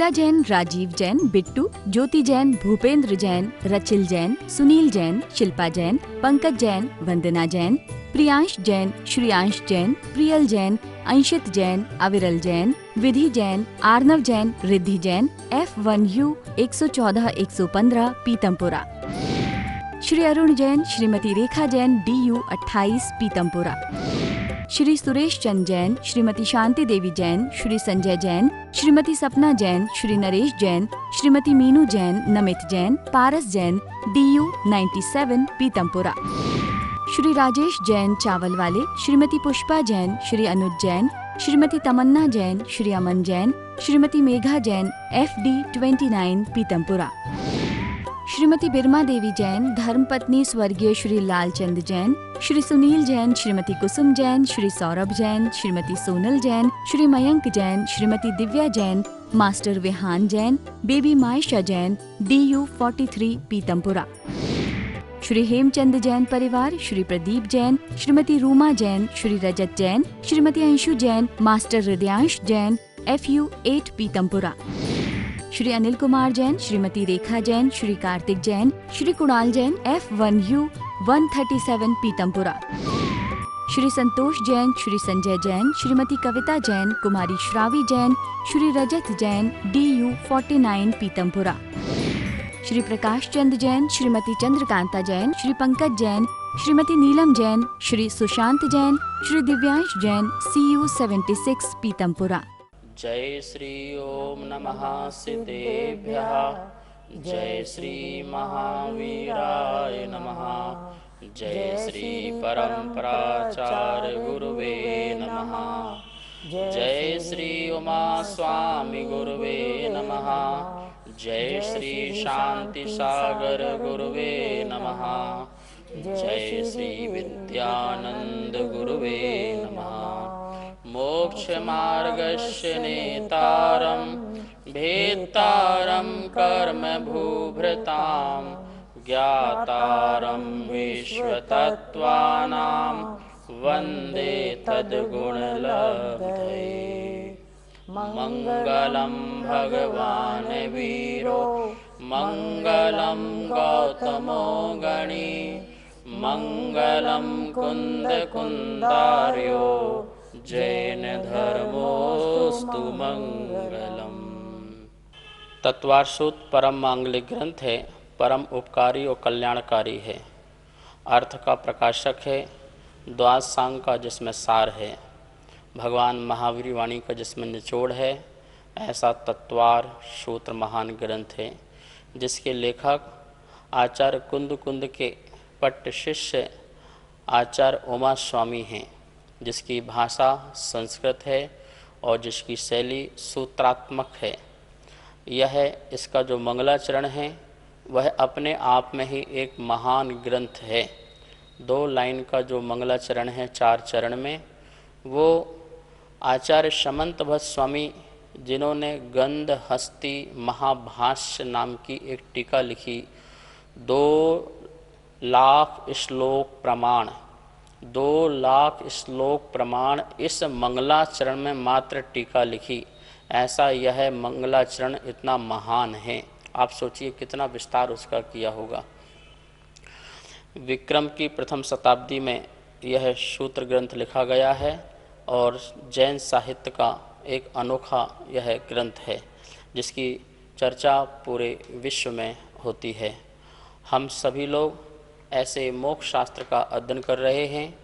शीला जैन, राजीव जैन, बिट्टू, ज्योति जैन, भूपेंद्र जैन, रचिल जैन, सुनील जैन, शिल्पा जैन, पंकज जैन, वंदना जैन, प्रियांश जैन, श्रियांश जैन, प्रियल जैन, अंशित जैन, अविरल जैन, विधि Jain, Arnav Jain, Riddhi Jain, F1U 114-115 Pitampura. Shri Arun Jain, Shrimati Rekha Jain, DU 28 Pitampura. Shri Suresh Chand Jain, Shrimati Shanti Devi Jain, Shri Sanjay Jain, Shrimati सपना Jain, Shri Naresh Jain, Shrimati Meenu Jain, Namit Jain, Paras Jain, DU 97 Pitampura. Shri Rajesh Jain चावल वाले, श्रीमती पुष्पा जैन, श्री अनुज जैन, श्रीमती तमन्ना जैन, श्री अमन जैन, श्रीमती मेघा जैन, FD 29 पीतमपुरा। श्रीमती बिरमा देवी जैन, धर्मपत्नी स्वर्गीय Shri Lalchand Jain, Shri Sunil Jain, Shrimati Kusum Jain, Shri Saurabh Jain, Shrimati Sonal Jain, Shri Mayank Jain, Shrimati Divya Jain, master Vihaan Jain, baby Maysha Jain, DU 43 Pitampura. Shri Hemchand Jain परिवार, Shri Pradeep Jain, Shrimati Ruma Jain, Shri Rajat Jain, Shrimati Anshu Jain, master Hridyansh Jain, FU 8 Pitampura. Shri Anil Kumar Jain, Shrimati Rekha Jain, Shri Kartik Jain, Shri Kunal Jain, F1U 137 Pitampura. Shri Santosh Jain, Shri Sanjay Jain, Shrimati Kavita Jain, कुमारी श्रावी जैन, श्री रजत जैन, DU 49 पीतमपुरा। श्री प्रकाश चंद जैन, श्रीमती चंद्रकांता जैन, श्री पंकज जैन, श्रीमती नीलम जैन, श्री सुशांत जैन, श्री दिव्यांश जैन, CU 76 पीतमपुरा। जय श्री ओम नमः सिद्धेभ्यः, जय श्री महावीराय नमः, जय श्री परम्पराचार्य गुरुवे नमः, जय श्री उमा स्वामी गुरुवे नमः, जय श्री शांति सागर गुरुवे नमः, जय श्री विद्यानंद गुरुवे नमः। मोक्ष मार्गस्य नेतारं भेत्तारं कर्म भूभृतां, ज्ञातारं विश्वतत्त्वानां वन्दे तद्गुणलब्धये। मंगलम भगवान वीरो, मंगलम गौतमो गणी, मंगलम कुंद कुंदार्यो, जैन धर्मोस्तु मंगलम। तत्वार्षोत परम मांगलिक ग्रंथ है, परम उपकारी और कल्याणकारी है, अर्थ का प्रकाशक है, द्वादशांग का जिसमें सार है, भगवान महावीर वाणी का जिसमें निचोड़ है, ऐसा तत्वार सूत्र महान ग्रंथ है, जिसके लेखक आचार्य कुंद कुंद के पट्ट शिष्य आचार्य उमा स्वामी हैं, जिसकी भाषा संस्कृत है और जिसकी शैली सूत्रात्मक है। यह इसका जो मंगलाचरण है वह अपने आप में ही एक महान ग्रंथ है। 2 लाइन का जो मंगलाचरण है 4 चरण में, वो आचार्य समंत भट्ट स्वामी, जिन्होंने गंध हस्ती महाभाष्य नाम की एक टीका लिखी, 2 लाख श्लोक प्रमाण, 2 लाख श्लोक प्रमाण इस मंगलाचरण में मात्र टीका लिखी। ऐसा यह मंगलाचरण इतना महान है, आप सोचिए कितना विस्तार उसका किया होगा। विक्रम की प्रथम शताब्दी में यह सूत्र ग्रंथ लिखा गया है और जैन साहित्य का एक अनोखा यह ग्रंथ है, जिसकी चर्चा पूरे विश्व में होती है। हम सभी लोग ऐसे मोक्ष शास्त्र का अध्ययन कर रहे हैं,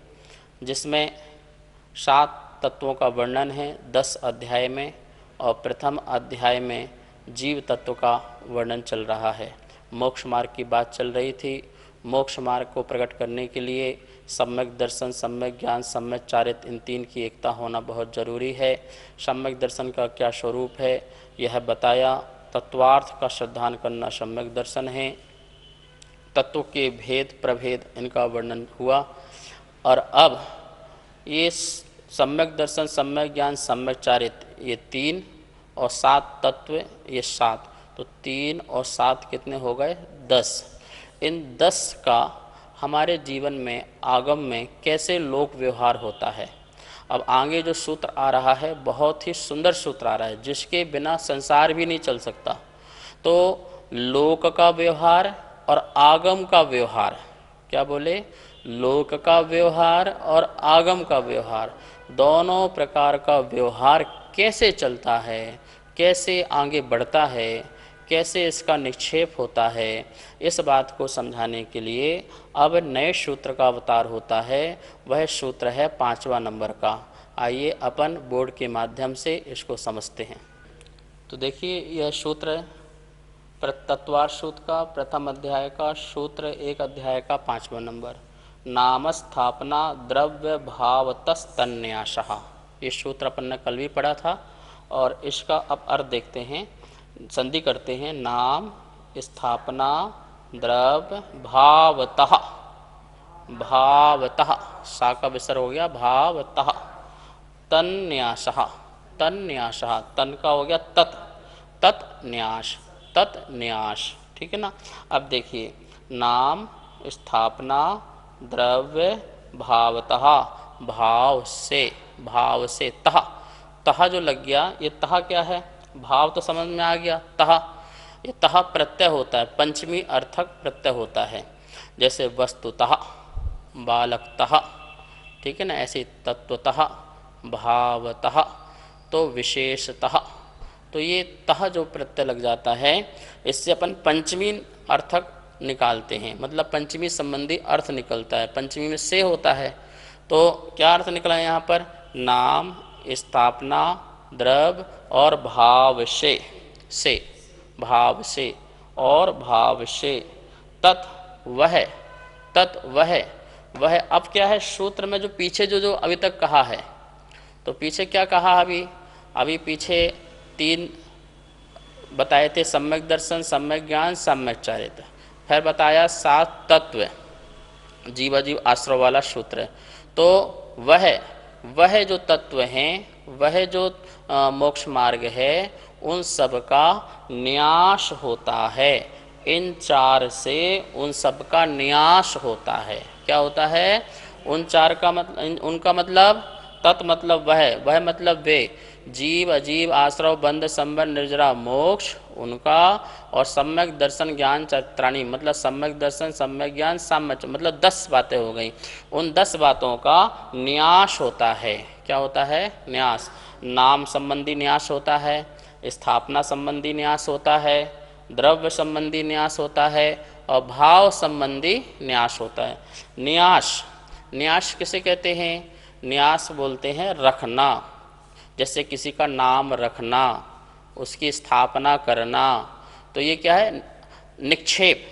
जिसमें 7 तत्वों का वर्णन है 10 अध्याय में, और प्रथम अध्याय में जीव तत्व का वर्णन चल रहा है। मोक्ष मार्ग की बात चल रही थी। मोक्ष मार्ग को प्रकट करने के लिए सम्यक दर्शन, सम्यक ज्ञान, सम्यक चारित्र, इन 3 की एकता होना बहुत जरूरी है। सम्यक दर्शन का क्या स्वरूप है यह बताया। तत्वार्थ का श्रद्धान करना सम्यक दर्शन है। तत्व के भेद प्रभेद इनका वर्णन हुआ। और अब ये सम्यक दर्शन, सम्यक ज्ञान, सम्यक चारित्र, ये 3 और 7 तत्व, ये 7, तो 3 और 7 कितने हो गए? 10। इन 10 का हमारे जीवन में, आगम में कैसे लोक व्यवहार होता है। अब आगे जो सूत्र आ रहा है बहुत ही सुंदर सूत्र आ रहा है, जिसके बिना संसार भी नहीं चल सकता। तो लोक का व्यवहार और आगम का व्यवहार, क्या बोले, लोक का व्यवहार और आगम का व्यवहार, दोनों प्रकार का व्यवहार कैसे चलता है, कैसे आगे बढ़ता है, कैसे इसका निक्षेप होता है, इस बात को समझाने के लिए अब नए सूत्र का अवतार होता है। वह सूत्र है 5वां नंबर का। आइए अपन बोर्ड के माध्यम से इसको समझते हैं। तो देखिए यह सूत्र तत्वार सूत्र का प्रथम अध्याय का सूत्र 1 अध्याय का 5वां नंबर, नाम स्थापना द्रव्य भावतस्तन्यासः। ये सूत्र अपन ने कल भी पढ़ा था और इसका अब अर्थ देखते हैं, संधि करते हैं। नाम स्थापना द्रव्य भावतः, भावतः सा का विसर्ग हो गया, भावतः तन्यासः, तन्यासः तन का हो गया तत्, तत्न्यास, तत्न्यास, ठीक है ना। अब देखिए नाम स्थापना द्रव्य भावतः, भाव से, भाव से तः, तः जो लग गया, ये तः क्या है, भाव तो समझ में आ गया। तः, ये तः प्रत्यय होता है, पंचमी अर्थक प्रत्यय होता है। जैसे वस्तुतः, बालकतः, ठीक है ना, ऐसे तत्वतः, भावतः, तो विशेषतः। तो ये तः जो प्रत्यय लग जाता है, इससे अपन पंचमी अर्थक निकालते हैं, मतलब पंचमी संबंधी अर्थ निकलता है। पंचमी में से होता है, तो क्या अर्थ निकला है यहाँ पर, नाम स्थापना द्रव्य और भाव से, भाव से और भाव से, तत् वह, तत् वह अब क्या है सूत्र में, जो पीछे जो अभी तक कहा है, तो पीछे क्या कहा, अभी पीछे 3 बताए थे, सम्यक दर्शन, सम्यक ज्ञान, सम्यक चारित्र। फिर बताया 7 तत्व, जीवाजीव आश्रय वाला सूत्र। तो वह जो तत्व हैं, वह जो मोक्ष मार्ग है, उन सब का न्यास होता है। इन 4 से उन सब का न्यास होता है। क्या होता है, उन 4 का मतलब, उनका मतलब तत् मतलब वह मतलब वे, जीव अजीव आश्रव बंध संबंध निर्जरा मोक्ष उनका, और सम्यक दर्शन ज्ञान चरित्राणी मतलब सम्यक दर्शन सम्यक ज्ञान साम्य, मतलब 10 बातें हो गई। उन 10 बातों का न्यास होता है। क्या होता है, न्यास। नाम संबंधी न्यास होता है, स्थापना संबंधी न्यास होता है, द्रव्य संबंधी न्यास होता है, और भाव संबंधी न्यास होता है। न्यास, न्यास किसे कहते हैं, न्यास बोलते हैं रखना। जैसे किसी का नाम रखना, उसकी स्थापना करना, तो ये क्या है, निक्षेप,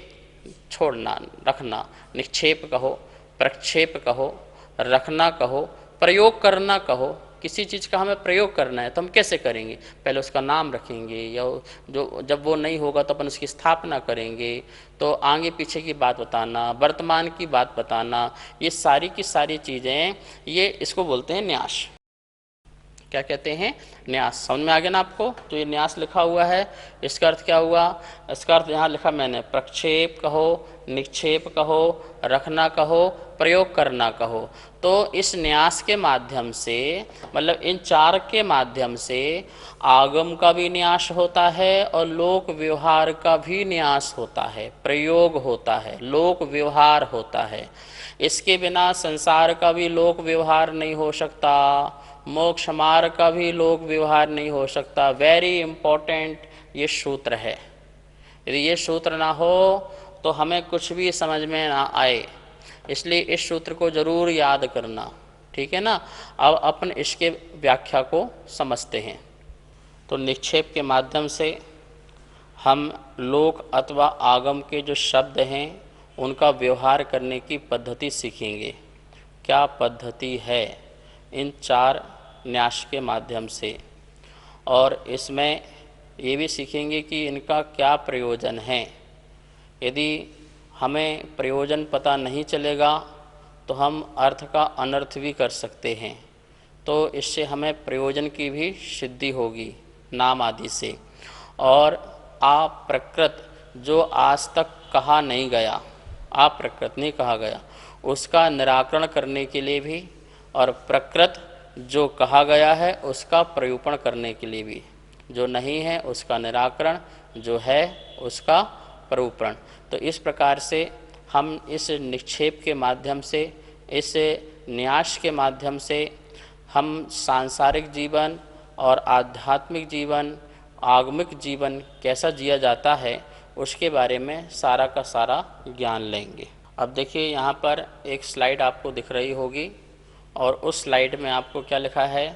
छोड़ना, रखना। निक्षेप कहो, प्रक्षेप कहो, रखना कहो, प्रयोग करना कहो। किसी चीज़ का हमें प्रयोग करना है तो हम कैसे करेंगे, पहले उसका नाम रखेंगे, या जो जब वो नहीं होगा तो अपन उसकी स्थापना करेंगे। तो आगे पीछे की बात बताना, वर्तमान की बात बताना, ये सारी की सारी चीज़ें, ये इसको बोलते हैं न्यास। क्या कहते हैं, न्यास। समझ में आ गया ना आपको। तो ये न्यास लिखा हुआ है, इसका अर्थ क्या हुआ, इसका अर्थ यहाँ लिखा मैंने, प्रक्षेप कहो, निक्षेप कहो, रखना कहो, प्रयोग करना कहो। तो इस न्यास के माध्यम से, मतलब इन 4 के माध्यम से आगम का भी न्यास होता है और लोक व्यवहार का भी न्यास होता है, प्रयोग होता है, लोक व्यवहार होता है। इसके बिना संसार का भी लोक व्यवहार नहीं हो सकता, मोक्ष मार्ग का भी लोक व्यवहार नहीं हो सकता। वेरी इम्पोर्टेंट ये सूत्र है। यदि ये सूत्र ना हो तो हमें कुछ भी समझ में ना आए, इसलिए इस सूत्र को जरूर याद करना, ठीक है ना। अब अपन इसके व्याख्या को समझते हैं। तो निक्षेप के माध्यम से हम लोक अथवा आगम के जो शब्द हैं उनका व्यवहार करने की पद्धति सीखेंगे। क्या पद्धति है, इन 4 न्यास के माध्यम से। और इसमें ये भी सीखेंगे कि इनका क्या प्रयोजन है। यदि हमें प्रयोजन पता नहीं चलेगा तो हम अर्थ का अनर्थ भी कर सकते हैं। तो इससे हमें प्रयोजन की भी सिद्धि होगी नाम आदि से। और अप्रकृत जो आज तक कहा नहीं गया, अप्रकृत नहीं कहा गया, उसका निराकरण करने के लिए भी, और प्रकृत जो कहा गया है उसका प्ररूपण करने के लिए भी, जो नहीं है उसका निराकरण, जो है उसका प्ररूपण। तो इस प्रकार से हम इस निक्षेप के माध्यम से, इस न्यास के माध्यम से हम सांसारिक जीवन और आध्यात्मिक जीवन, आगमिक जीवन कैसा जिया जाता है उसके बारे में सारा का सारा ज्ञान लेंगे। अब देखिए यहाँ पर एक स्लाइड आपको दिख रही होगी और उस स्लाइड में आपको क्या लिखा है,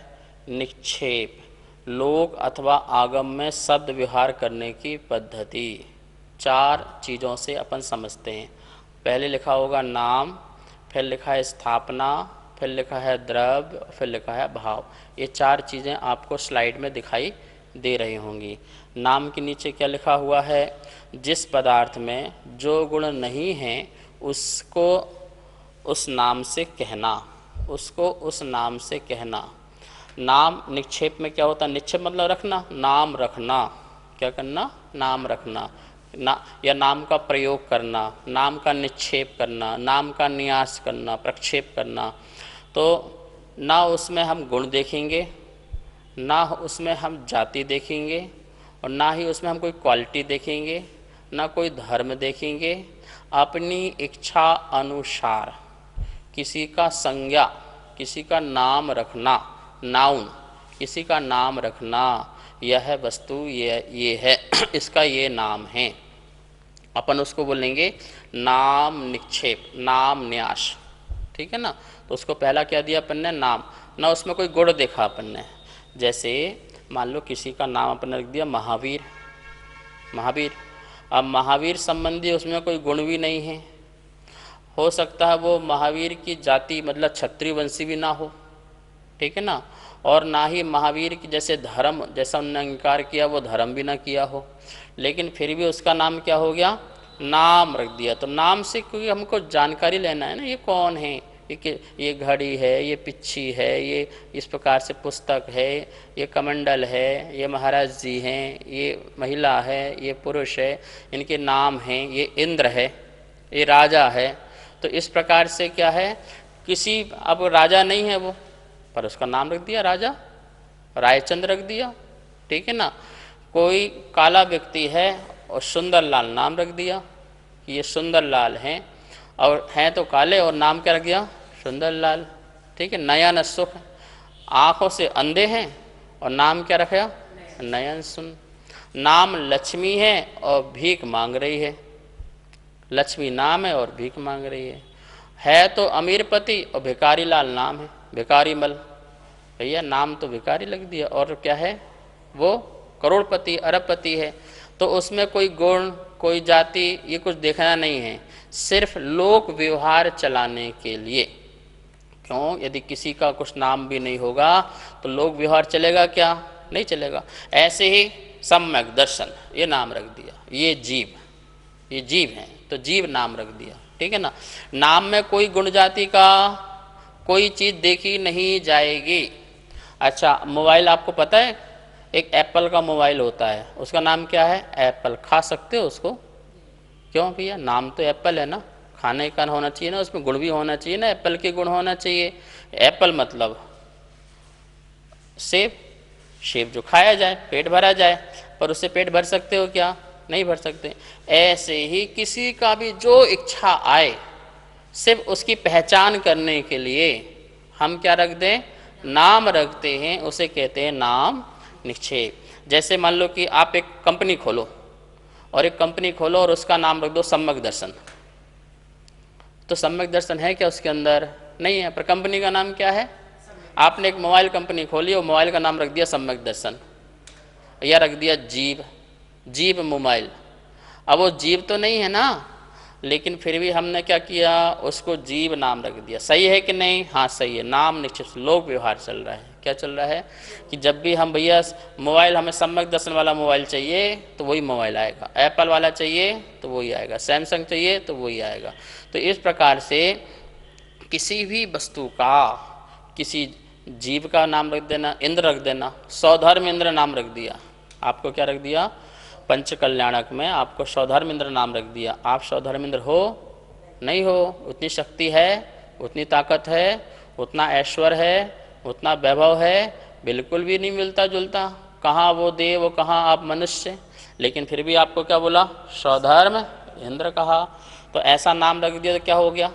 निक्षेप, लोक अथवा आगम में शब्द व्यवहार करने की पद्धति। 4 चीज़ों से अपन समझते हैं। पहले लिखा होगा नाम, फिर लिखा है स्थापना, फिर लिखा है द्रव्य, फिर लिखा है भाव। ये 4 चीज़ें आपको स्लाइड में दिखाई दे रही होंगी। नाम के नीचे क्या लिखा हुआ है, जिस पदार्थ में जो गुण नहीं है उसको उस नाम से कहना, उसको उस नाम से कहना। नाम निक्षेप में क्या होता है, निक्षेप मतलब रखना, नाम रखना, क्या करना, नाम रखना ना, या नाम का प्रयोग करना, नाम का निक्षेप करना, नाम का न्यास करना, प्रक्षेप करना। तो ना उसमें हम गुण देखेंगे, ना उसमें हम जाति देखेंगे, और ना ही उसमें हम कोई क्वालिटी देखेंगे, ना कोई धर्म देखेंगे। अपनी इच्छा अनुसार किसी का संज्ञा, किसी का नाम रखना, नाउन, किसी का नाम रखना, यह वस्तु ये है, इसका ये नाम है, अपन उसको बोलेंगे नाम निक्षेप, नाम न्यास। ठीक है ना। तो उसको पहला क्या दिया अपन ने, नाम। ना उसमें कोई गुण देखा अपन ने। जैसे मान लो किसी का नाम अपन ने रख दिया महावीर, महावीर। अब महावीर संबंधी उसमें कोई गुण भी नहीं है, हो सकता है वो महावीर की जाति मतलब क्षत्रिय वंशी भी ना हो, ठीक है ना, और ना ही महावीर की जैसे धर्म, जैसा उन्होंने अंगीकार किया वो धर्म भी ना किया हो, लेकिन फिर भी उसका नाम क्या हो गया, नाम रख दिया। तो नाम से क्योंकि हमको जानकारी लेना है ना, ये कौन है, ये घड़ी है, ये पिच्छी है, ये इस प्रकार से पुस्तक है, ये कमंडल है, ये महाराज जी हैं, ये महिला है, ये पुरुष है, इनके नाम हैं, ये इंद्र है, ये राजा है। तो इस प्रकार से क्या है, किसी, अब राजा नहीं है वो, पर उसका नाम रख दिया राजा, रायचंद्र रख दिया, ठीक है ना। कोई काला व्यक्ति है और सुंदर लाल नाम रख दिया, ये सुंदर लाल हैं, और हैं तो काले और नाम क्या रख दिया, सुंदर लाल, ठीक है। नयन सुख, आँखों से अंधे हैं और नाम क्या रखा, नयन सुन। नाम लक्ष्मी है और भीख मांग रही है, लक्ष्मी नाम है और भीख मांग रही है तो अमीर पति और भिखारी लाल नाम है, भिखारी मल, भैया नाम तो भिखारी लग दिया, और क्या है वो करोड़पति अरबपति है। तो उसमें कोई गुण, कोई जाति, ये कुछ देखना नहीं है, सिर्फ लोक व्यवहार चलाने के लिए। क्यों, यदि किसी का कुछ नाम भी नहीं होगा तो लोक व्यवहार चलेगा क्या, नहीं चलेगा। ऐसे ही सम्यक दर्शन, ये नाम रख दिया, ये जीव, ये जीव है तो जीव नाम रख दिया, ठीक है ना। नाम में कोई गुण जाति का कोई चीज़ देखी नहीं जाएगी। अच्छा, मोबाइल आपको पता है, एक एप्पल का मोबाइल होता है, उसका नाम क्या है, एप्पल। खा सकते हो उसको, क्यों भैया, नाम तो एप्पल है ना, खाने का होना चाहिए ना, उसमें गुण भी होना चाहिए ना, एप्पल के गुण होना चाहिए। एप्पल मतलब सेब, सेब जो खाया जाए, पेट भरा जाए, पर उससे पेट भर सकते हो क्या, नहीं भर सकते। ऐसे ही किसी का भी जो इच्छा आए, सिर्फ उसकी पहचान करने के लिए हम क्या रख दें, नाम रखते हैं, उसे कहते हैं नाम निक्षेप। जैसे मान लो कि आप एक कंपनी खोलो, और एक कंपनी खोलो और उसका नाम रख दो सम्यक दर्शन। तो सम्यक दर्शन है क्या उसके अंदर, नहीं है, पर कंपनी का नाम क्या है। आपने एक मोबाइल कंपनी खोली और मोबाइल का नाम रख दिया सम्यक दर्शन, या रख दिया जीव, जीव मोबाइल। अब वो जीव तो नहीं है ना, लेकिन फिर भी हमने क्या किया, उसको जीव नाम रख दिया। सही है कि नहीं, हाँ सही है। नाम निश्चित लोक व्यवहार चल रहा है। क्या चल रहा है कि जब भी हम भैया मोबाइल, हमें सम्यक दर्शन वाला मोबाइल चाहिए तो वही मोबाइल आएगा, एप्पल वाला चाहिए तो वही आएगा, सैमसंग चाहिए तो वही आएगा। तो इस प्रकार से किसी भी वस्तु का, किसी जीव का नाम रख देना, इंद्र रख देना, सौधर्म इंद्र नाम रख दिया। आपको क्या रख दिया, पंच कल्याणक में आपको सौधर्म इंद्र नाम रख दिया। आप सौधर्म इंद्र हो, नहीं हो, उतनी शक्ति है, उतनी ताकत है, उतना ऐश्वर्य है, उतना वैभव है बिल्कुल भी नहीं मिलता जुलता, कहाँ वो देव कहाँ आप मनुष्य, लेकिन फिर भी आपको क्या बोला, स्वधर्म इंद्र कहा। तो ऐसा नाम रख दिया तो क्या हो गया,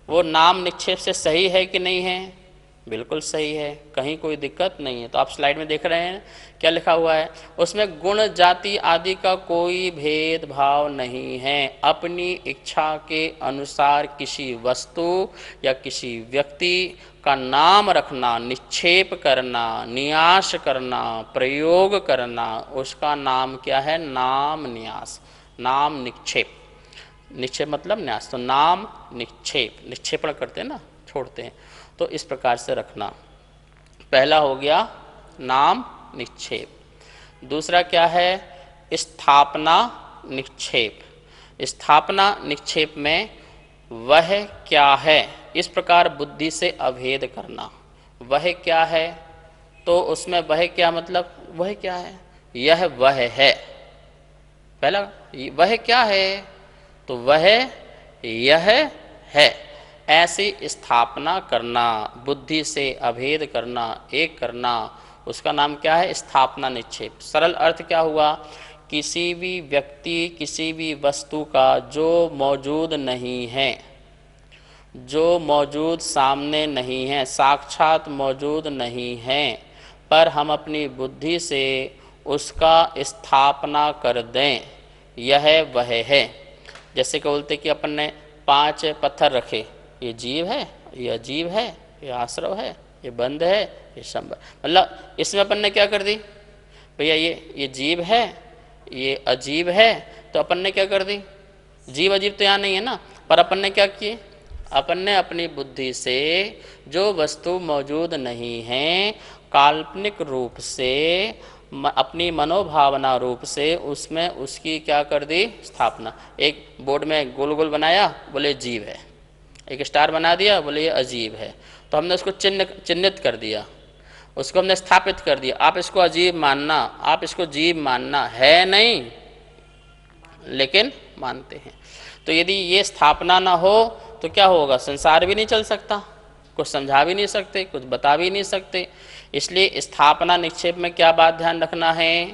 वो नाम निक्षेप से सही है कि नहीं है, बिल्कुल सही है, कहीं कोई दिक्कत नहीं है। तो आप स्लाइड में देख रहे हैं क्या लिखा हुआ है, उसमें गुण जाति आदि का कोई भेदभाव नहीं है। अपनी इच्छा के अनुसार किसी वस्तु या किसी व्यक्ति का नाम रखना, निक्षेप करना, न्यास करना, प्रयोग करना, उसका नाम क्या है, नाम न्यास, नाम निक्षेप। निक्षेप मतलब न्यास, तो नाम निक्षेप, निक्षेपण करते हैं ना, छोड़ते हैं, तो इस प्रकार से रखना। पहला हो गया नाम निक्षेप। दूसरा क्या है, स्थापना निक्षेप। स्थापना निक्षेप में वह क्या है, इस प्रकार बुद्धि से अभेद करना। वह क्या है, तो उसमें वह क्या मतलब, वह क्या है, यह वह है। पहला वह क्या है, तो वह यह है, ऐसी स्थापना करना, बुद्धि से अभेद करना, एक करना, उसका नाम क्या है, स्थापना निक्षेप। सरल अर्थ क्या हुआ, किसी भी व्यक्ति किसी भी वस्तु का जो मौजूद नहीं है, जो मौजूद सामने नहीं है, साक्षात मौजूद नहीं है, पर हम अपनी बुद्धि से उसका स्थापना कर दें, यह वह है। जैसे कि बोलते कि अपन ने 5 पत्थर रखे, ये जीव है, ये अजीब है, ये आश्रव है, ये बंद है, ये संभव, मतलब इसमें अपन ने क्या कर दी भैया, ये जीव है, ये अजीब है, तो अपन ने क्या कर दी, जीव अजीब तो यहाँ नहीं है ना, पर अपन ने क्या किए, अपन ने अपनी बुद्धि से जो वस्तु मौजूद नहीं है, काल्पनिक रूप से अपनी मनोभावना रूप से उसमें उसकी क्या कर दी, स्थापना। एक बोर्ड में गोल गोल बनाया, बोले जीव है, एक स्टार बना दिया, बोले ये अजीब है, तो हमने उसको चिन्हित कर दिया, उसको हमने स्थापित कर दिया। आप इसको अजीब मानना, आप इसको जीव मानना है नहीं, लेकिन मानते हैं। तो यदि ये स्थापना ना हो तो क्या होगा, संसार भी नहीं चल सकता, कुछ समझा भी नहीं सकते, कुछ बता भी नहीं सकते। इसलिए स्थापना निक्षेप में क्या बात ध्यान रखना है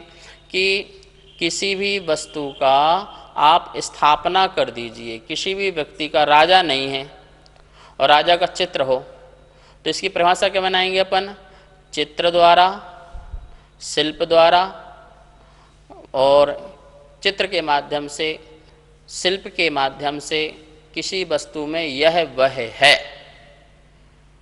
कि किसी भी वस्तु का आप स्थापना कर दीजिए। किसी भी व्यक्ति का राजा नहीं है और राजा का चित्र हो, तो इसकी परिभाषा क्या बनाएंगे अपन, चित्र द्वारा, शिल्प द्वारा और चित्र के माध्यम से, शिल्प के माध्यम से किसी वस्तु में यह वह है,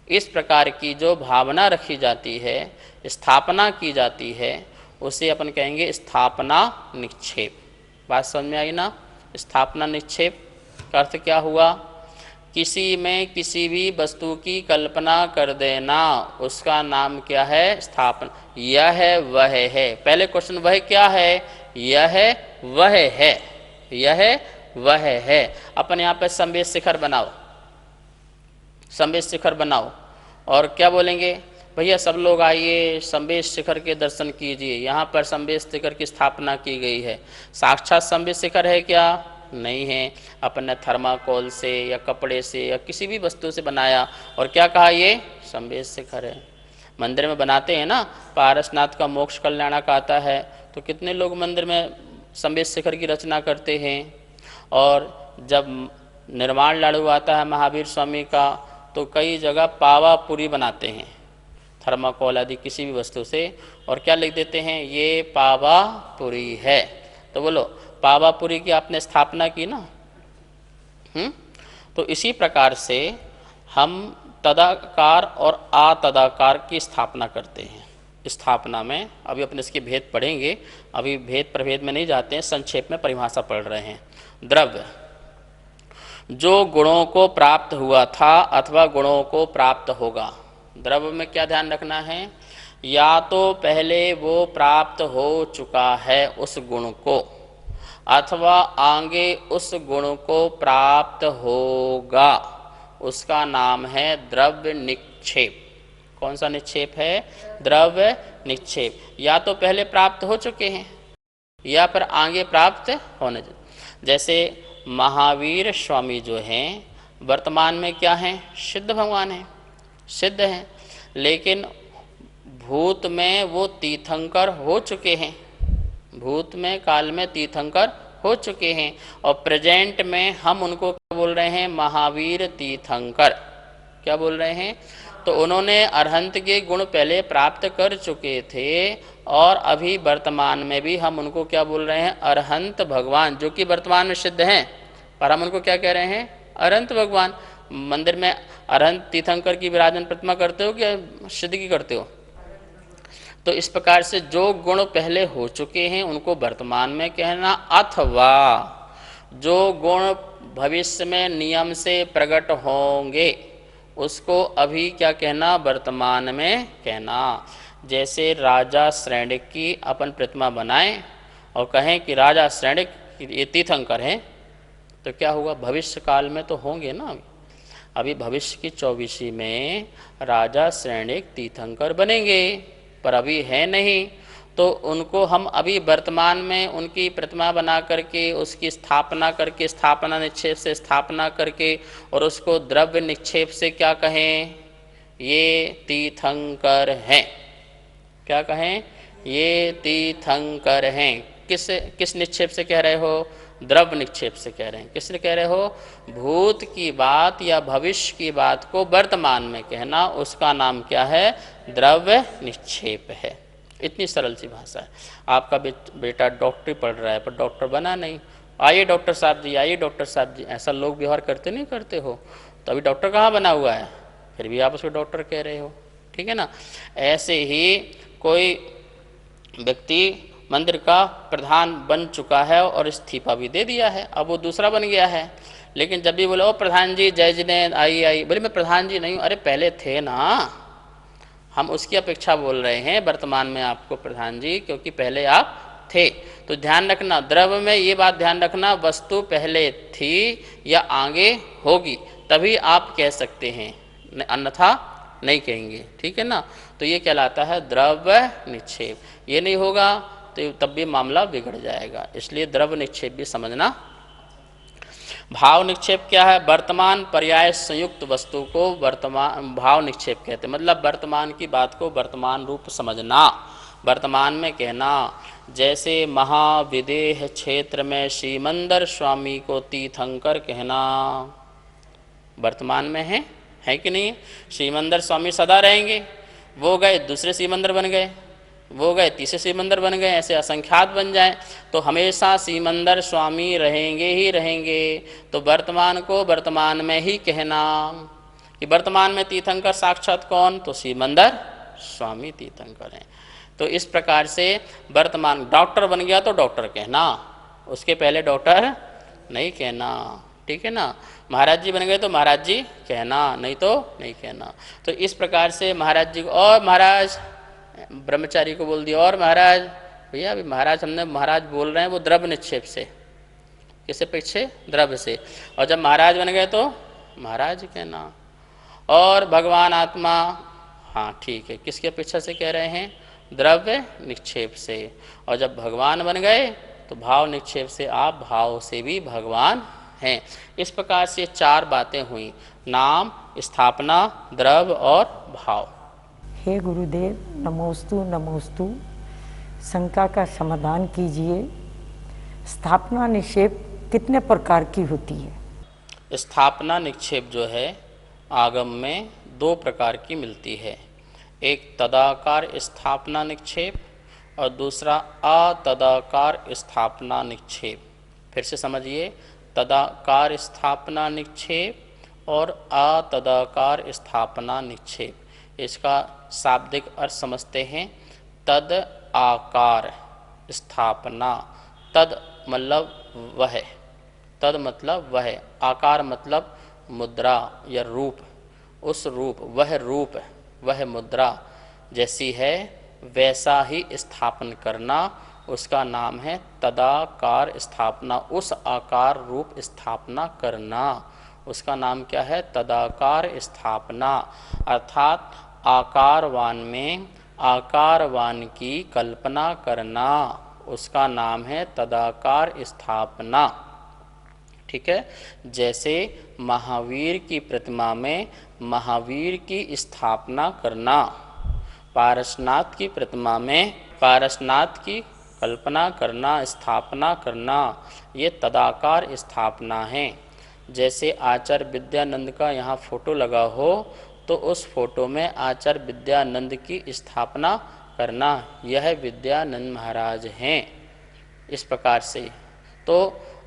इस प्रकार की जो भावना रखी जाती है, स्थापना की जाती है, उसे अपन कहेंगे स्थापना निक्षेप। बात समझ में आई ना, स्थापना निक्षेप का अर्थ क्या हुआ, किसी में किसी भी वस्तु की कल्पना कर देना, उसका नाम क्या है, स्थापना। यह वह है, पहले क्वेश्चन वह क्या है, यह वह है, यह वह है। अपन यहाँ पे संवेद शिखर बनाओ, संवेद शिखर बनाओ, और क्या बोलेंगे, भैया सब लोग आइए संवेद शिखर के दर्शन कीजिए, यहाँ पर संवेद शिखर की स्थापना की गई है। साक्षात संवेद शिखर है क्या, नहीं है, अपन ने थर्माकोल से या कपड़े से या किसी भी वस्तु से बनाया और क्या कहा, ये संवेद शिखर है। मंदिर में बनाते हैं ना, पारसनाथ का मोक्ष कल्याणक आता है, तो कितने लोग मंदिर में संवेद शिखर की रचना करते हैं। और जब निर्माण लाड़ू आता है महावीर स्वामी का, तो कई जगह पावा पूरी बनाते हैं थर्माकोल आदि किसी भी वस्तु से, और क्या लिख देते हैं, ये पावा पूरी है। तो बोलो पावा पूरी की आपने स्थापना की ना, तो इसी प्रकार से हम तदाकार और अतदाकार की स्थापना करते हैं। स्थापना में अभी अपने इसके भेद पढ़ेंगे, अभी भेद प्रभेद में नहीं जाते हैं, संक्षेप में परिभाषा पढ़ रहे हैं। द्रव्य जो गुणों को प्राप्त हुआ था अथवा गुणों को प्राप्त होगा। द्रव्य में क्या ध्यान रखना है, या तो पहले वो प्राप्त हो चुका है उस गुण को, अथवा आगे उस गुण को प्राप्त होगा, उसका नाम है द्रव्य निक्षेप। कौन सा निक्षेप है, द्रव्य निक्षेप। या तो पहले प्राप्त हो चुके हैं या फिर आगे प्राप्त होने। जैसे महावीर स्वामी जो हैं वर्तमान में क्या हैं, सिद्ध भगवान हैं, सिद्ध हैं, लेकिन भूत में वो तीर्थंकर हो चुके हैं, भूत में काल में तीर्थंकर हो चुके हैं, और प्रेजेंट में हम उनको क्या बोल रहे हैं, महावीर तीर्थंकर। क्या बोल रहे हैं, तो उन्होंने अरहंत के गुण पहले प्राप्त कर चुके थे, और अभी वर्तमान में भी हम उनको क्या बोल रहे हैं, अरहंत भगवान, जो कि वर्तमान में सिद्ध हैं, पर हम उनको क्या कह रहे हैं, अरहंत भगवान। मंदिर में अरहंत तीर्थंकर की विराजमान प्रतिमा करते हो क्या सिद्ध की करते हो? तो इस प्रकार से जो गुण पहले हो चुके हैं उनको वर्तमान में कहना, अथवा जो गुण भविष्य में नियम से प्रकट होंगे उसको अभी क्या कहना, वर्तमान में कहना। जैसे राजा श्रेणिक की अपन प्रतिमा बनाएं और कहें कि राजा श्रेणिक ये तीर्थंकर हैं, तो क्या हुआ, भविष्य काल में तो होंगे ना। अभी भविष्य की 24वीं में राजा श्रेणिक तीर्थंकर बनेंगे, पर अभी है नहीं, तो उनको हम अभी वर्तमान में उनकी प्रतिमा बना करके उसकी स्थापना करके, स्थापना निक्षेप से स्थापना करके, और उसको द्रव्य निक्षेप से क्या कहें, ये तीर्थंकर हैं। क्या कहें, ये तीर्थंकर हैं। किस निक्षेप से कह रहे हो, द्रव्य निक्षेप से कह रहे हैं। किसने कह रहे हो, भूत की बात या भविष्य की बात को वर्तमान में कहना, उसका नाम क्या है, द्रव्य निक्षेप है। इतनी सरल सी भाषा है। आपका बेटा डॉक्टरी पढ़ रहा है पर डॉक्टर बना नहीं, आइए डॉक्टर साहब जी, आइए डॉक्टर साहब जी, ऐसा लोग व्यवहार करते नहीं करते हो, तो अभी डॉक्टर कहाँ बना हुआ है, फिर भी आप उसको डॉक्टर कह रहे हो, ठीक है ना। ऐसे ही कोई व्यक्ति मंदिर का प्रधान बन चुका है और इस्तीफा भी दे दिया है, अब वो दूसरा बन गया है, लेकिन जब भी बोले ओ प्रधान जी जय जिनेंद आई, बोले मैं प्रधान जी नहीं हूँ, अरे पहले थे ना, हम उसकी अपेक्षा बोल रहे हैं वर्तमान में आपको प्रधान जी, क्योंकि पहले आप थे। तो ध्यान रखना, द्रव्य में ये बात ध्यान रखना, वस्तु पहले थी या आगे होगी तभी आप कह सकते हैं, अन्यथा नहीं कहेंगे, ठीक है ना। तो ये कहलाता है द्रव्य निक्षेप। ये नहीं होगा तो तब भी मामला बिगड़ जाएगा, इसलिए द्रव्य निक्षेप भी समझना। भाव निक्षेप क्या है, वर्तमान पर्याय संयुक्त वस्तु को वर्तमान भाव निक्षेप कहते हैं, मतलब वर्तमान की बात को वर्तमान रूप समझना, वर्तमान में कहना। जैसे महाविदेह क्षेत्र में श्रीमंदर स्वामी को तीर्थंकर कहना, वर्तमान में है कि नहीं, श्रीमंदर स्वामी सदा रहेंगे, वो गए दूसरे श्रीमंदर बन गए, वो गए तीसरे श्रीमंदर बन गए, ऐसे असंख्यात बन जाए, तो हमेशा श्रीमंदर स्वामी रहेंगे ही रहेंगे। तो वर्तमान को वर्तमान में ही कहना कि वर्तमान में तीर्थंकर साक्षात कौन, तो श्रीमंदर स्वामी तीर्थंकर हैं। तो इस प्रकार से वर्तमान डॉक्टर बन गया तो डॉक्टर कहना, उसके पहले डॉक्टर नहीं कहना, ठीक है ना। महाराज जी बन गए तो महाराज जी कहना, नहीं तो नहीं कहना। तो इस प्रकार से महाराज जी को, और महाराज ब्रह्मचारी को बोल दिया, और महाराज, भैया अभी महाराज हमने महाराज बोल रहे हैं वो द्रव्य निक्षेप से, किससे पीछे, द्रव्य से, और जब महाराज बन गए तो महाराज कहना। और भगवान आत्मा, हाँ ठीक है, किसके अपेक्षा से कह रहे हैं, द्रव्य निक्षेप से। और जब भगवान बन गए तो भाव निक्षेप से, आप भाव से भी भगवान हैं। इस प्रकार से 4 बातें हुई, नाम, स्थापना, द्रव्य और भाव। हे गुरुदेव, नमोस्तु नमोस्तु। शंका का समाधान कीजिए। स्थापना निक्षेप कितने प्रकार की होती है? स्थापना निक्षेप जो है आगम में 2 प्रकार की मिलती है, एक तदाकार स्थापना निक्षेप और दूसरा अतदाकार स्थापना निक्षेप। फिर से समझिए, तदाकार स्थापना निक्षेप और अतदाकार स्थापना निक्षेप। इसका शाब्दिक अर्थ समझते हैं, तद आकार स्थापना, तद मतलब वह, तद मतलब वह, आकार मतलब मुद्रा या रूप, उस रूप, वह मुद्रा जैसी है वैसा ही स्थापन करना, उसका नाम है तदाकार स्थापना। उस आकार रूप स्थापना करना, उसका नाम क्या है, तदाकार स्थापना। अर्थात आकारवान में आकारवान की कल्पना करना, उसका नाम है तदाकार स्थापना, ठीक है। जैसे महावीर की प्रतिमा में महावीर की स्थापना करना, पारसनाथ की प्रतिमा में पारसनाथ की कल्पना करना, स्थापना करना, ये तदाकार स्थापना है। जैसे आचार्य विद्यानंद का यहाँ फोटो लगा हो तो उस फोटो में आचार्य विद्यानंद की स्थापना करना, यह विद्यानंद महाराज हैं। इस प्रकार से तो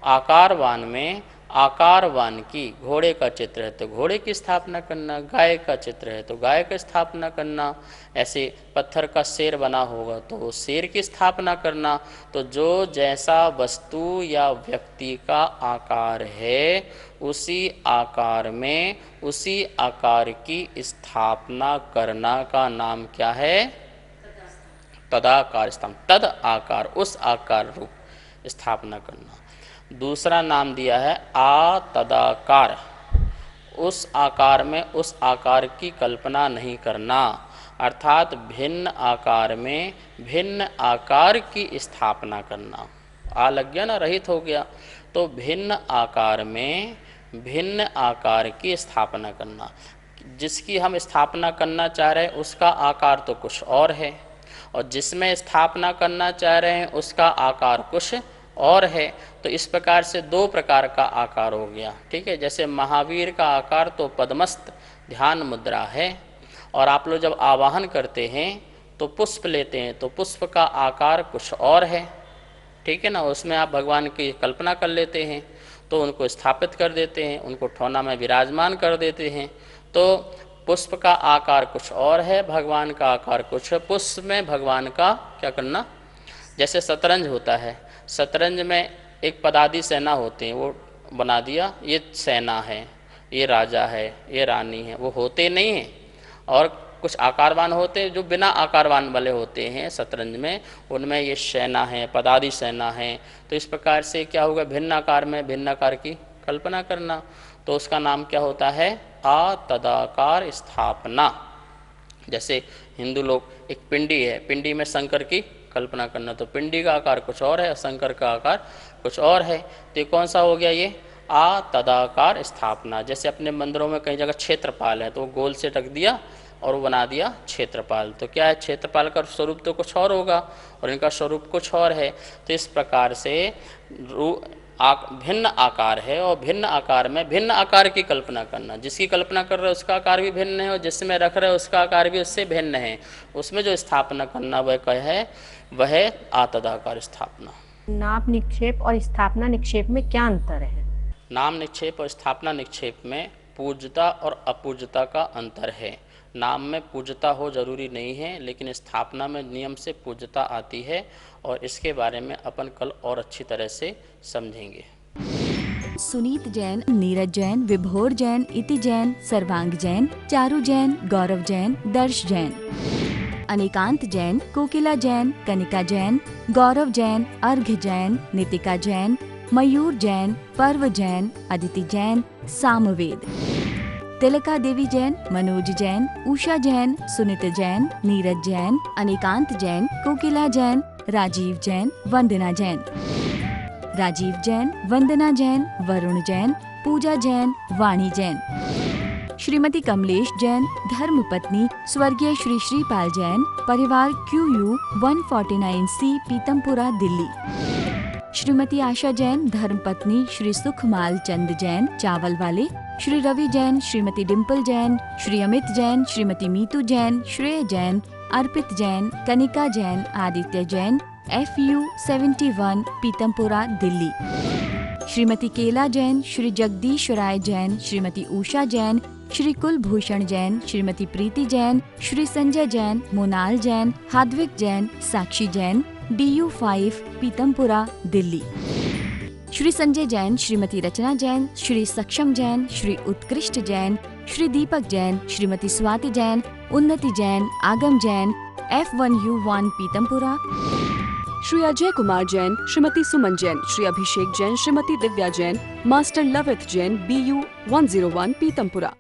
आकारवान में आकारवान की, घोड़े का चित्र है तो घोड़े की स्थापना करना, गाय का चित्र है तो गाय की स्थापना करना, ऐसे पत्थर का शेर बना होगा तो वो शेर की स्थापना करना। तो जो जैसा वस्तु या व्यक्ति का आकार है उसी आकार में उसी आकार की स्थापना करना का नाम क्या है? तदाकार स्तंभ। तद आकार, उस आकार रूप स्थापना करना। दूसरा नाम दिया है आ तदाकार, उस आकार में उस आकार की कल्पना नहीं करना, अर्थात भिन्न आकार में भिन्न आकार की स्थापना करना। आ लग गया ना, रहित हो गया। तो भिन्न आकार में भिन्न आकार की स्थापना करना, जिसकी हम स्थापना करना चाह रहे हैं उसका आकार तो कुछ और है और जिसमें स्थापना करना चाह रहे हैं उसका आकार कुछ और है। तो इस प्रकार से दो प्रकार का आकार हो गया, ठीक है। जैसे महावीर का आकार तो पद्मस्थ ध्यान मुद्रा है, और आप लोग जब आवाहन करते हैं तो पुष्प लेते हैं तो पुष्प का आकार कुछ और है, ठीक है ना। उसमें आप भगवान की कल्पना कर लेते हैं तो उनको स्थापित कर देते हैं, उनको ठोना में विराजमान कर देते हैं। तो पुष्प का आकार कुछ और है, भगवान का आकार कुछ है। पुष्प में भगवान का क्या करना, जैसे शतरंज होता है, शतरंज में एक पदादी सेना होते हैं, वो बना दिया ये सेना है, ये राजा है, ये रानी है, वो होते नहीं हैं। और कुछ आकारवान होते हैं जो बिना आकारवान वाले होते हैं शतरंज में, उनमें ये सेना है, पदादी सेना है। तो इस प्रकार से क्या होगा, भिन्न आकार में भिन्न आकार की कल्पना करना, तो उसका नाम क्या होता है? आ तदाकार स्थापना। जैसे हिंदू लोग, एक पिंडी है, पिंडी में शंकर की कल्पना करना, तो पिंडी का आकार कुछ और है, शंकर का आकार कुछ और है। तो ये कौन सा हो गया? ये आ तदाकार स्थापना। जैसे अपने मंदिरों में कई जगह क्षेत्रपाल है तो वो गोल से ढक दिया और वो बना दिया क्षेत्रपाल। तो क्या है, क्षेत्रपाल का स्वरूप तो कुछ और होगा और इनका स्वरूप कुछ और है। तो इस प्रकार से भिन्न आकार है और भिन्न आकार में भिन्न आकार की कल्पना करना, जिसकी कल्पना कर रहे हैं उसका आकार भी भिन्न है और जिसमें रख रहे हैं उसका आकार भी उससे भिन्न है। उसमें जो स्थापना करना वह क्या है? वह है आतदाकार स्थापना। नाम निक्षेप और स्थापना निक्षेप में क्या अंतर है? नाम निक्षेप और स्थापना निक्षेप में पूज्यता और अपूज्यता का अंतर है। नाम में पूज्यता हो जरूरी नहीं है, लेकिन स्थापना में नियम से पूज्यता आती है, और इसके बारे में अपन कल और अच्छी तरह से समझेंगे। सुनीत जैन, नीरज जैन, विभोर जैन, इति जैन, सर्वांग जैन, चारू जैन, गौरव जैन, दर्श जैन, अनेकांत जैन, कोकिला जैन, कनिका जैन, गौरव जैन, अर्घ्य जैन, नितिका जैन, मयूर जैन, पर्व जैन, अदिति जैन, सामवेद, तिलका देवी जैन, मनोज जैन, उषा जैन, सुनीत जैन, नीरज जैन, अनेकांत जैन, कोकिला जैन, राजीव जैन, वंदना जैन, राजीव जैन, वंदना जैन, वरुण जैन, पूजा जैन, वाणी जैन, श्रीमती कमलेश जैन, धर्मपत्नी स्वर्गीय श्री श्रीपाल जैन, परिवार QU 149C, पीतमपुरा, दिल्ली। श्रीमती आशा जैन, धर्मपत्नी श्री सुखमाल चंद जैन, चावल वाले। श्री रवि जैन, श्रीमती डिम्पल जैन, श्री अमित जैन, श्रीमती मीतू जैन, श्रेय जैन, अर्पित जैन, कनिका जैन, आदित्य जैन, FU 71, पीतमपुरा, दिल्ली। श्रीमती केला जैन, श्री जगदीश राय जैन, श्रीमती उषा जैन, श्री कुलभूषण जैन, श्रीमती प्रीति जैन, श्री संजय जैन, मोनाल जैन, हाद्विक जैन, साक्षी जैन, DU 5, पीतमपुरा, दिल्ली। श्री संजय जैन, श्रीमती रचना जैन, श्री सक्षम जैन, श्री उत्कृष्ट जैन, श्री दीपक जैन, श्रीमती स्वाति जैन, उन्नति जैन, आगम जैन, F1U1, पीतमपुरा। श्री अजय कुमार जैन, श्रीमती सुमन जैन, श्री अभिषेक जैन, श्रीमती दिव्या जैन, मास्टर लवित जैन, BU 101, पीतमपुरा।